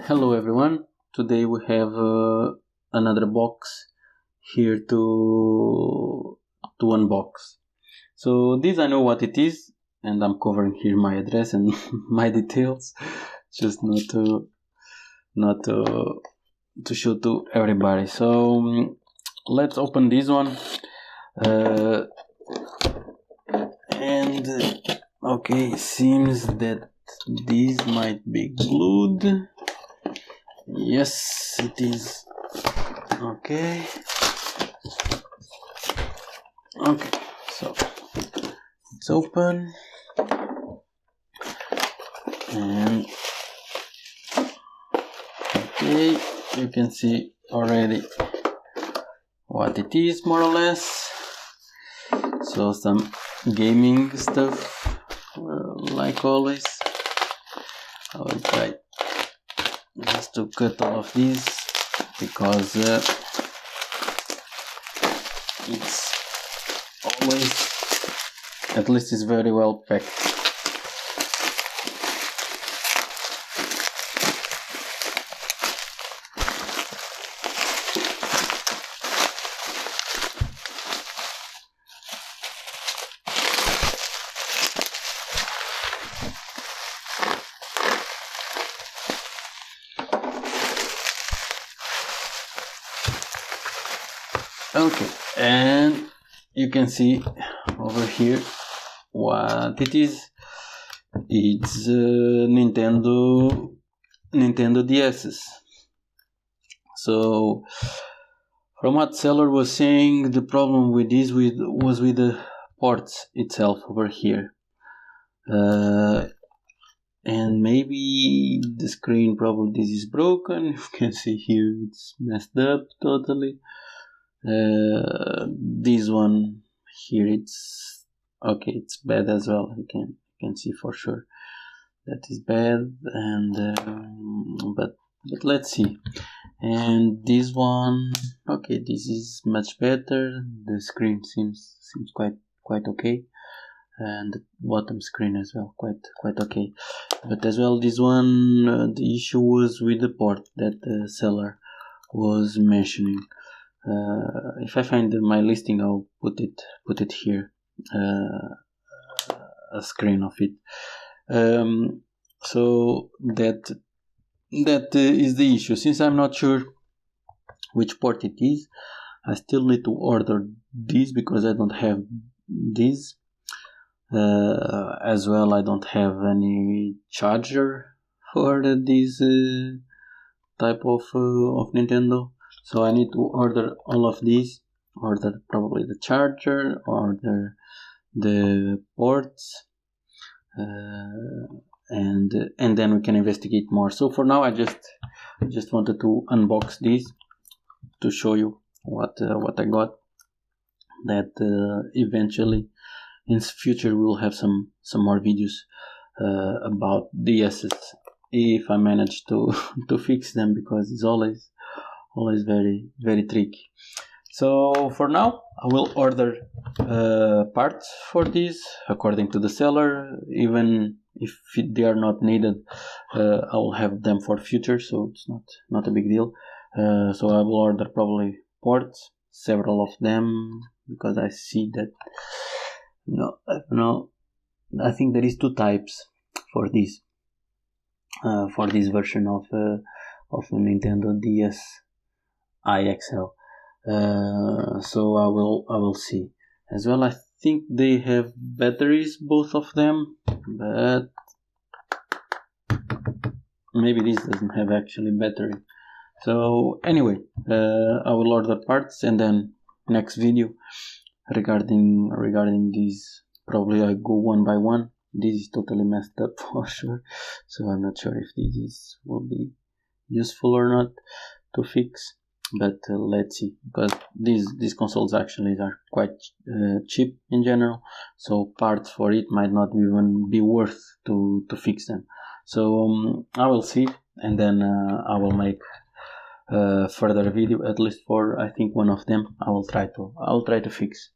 Hello everyone, today we have another box here to unbox. So this I know what it is, and I'm covering here my address and my details, just not to show to everybody. So let's open this one, and okay, seems that this might be glued. Yes, it is. Okay, so it's open, and okay, you can see already what it is, more or less. So some gaming stuff, like always. I will try just to cut all of these because it's always, at least it's very well packed. Okay, and you can see over here what it is. It's Nintendo DSi. So from what seller was saying, the problem with this was with the ports itself over here, and maybe the screen, probably this is broken. You can see here it's messed up totally. This one here, it's okay, it's bad as well. You can see for sure that is bad, and but let's see. And this one, okay, this is much better. The screen seems quite okay, and the bottom screen as well quite okay. But as well, this one, the issue was with the port that the seller was mentioning. If I find my listing, I'll put it here, a screen of it. So that is the issue. Since I'm not sure which port it is, I still need to order this because I don't have this. As well, I don't have any charger for this type of Nintendo. So I need to order all of these, order probably the charger, order the ports, and then we can investigate more. So for now, I just wanted to unbox this to show you what I got. That eventually in future we will have some more videos about DSs if I manage to fix them, because it's always very tricky. So for now, I will order parts for this according to the seller. Even if they are not needed, I will have them for future, so it's not a big deal. So I will order probably ports, several of them, because I see that I think there is two types for this version of Nintendo DSi XL. So I will see. As well, I think they have batteries, both of them, but maybe this doesn't have actually battery. So anyway, I will order parts, and then next video regarding this, probably I go one by one. This is totally messed up for sure, so I'm not sure if this will be useful or not to fix. But let's see, because these consoles actually are quite cheap in general, so parts for it might not even be worth to fix them. So I will see, and then I will make further video, at least for, I think, one of them. I'll try to fix.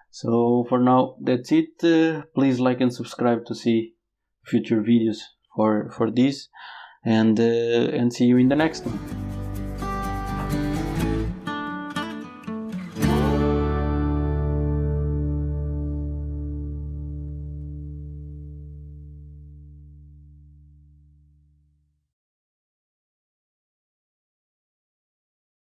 So for now, that's it. Please like and subscribe to see future videos for this. and see you in the next one.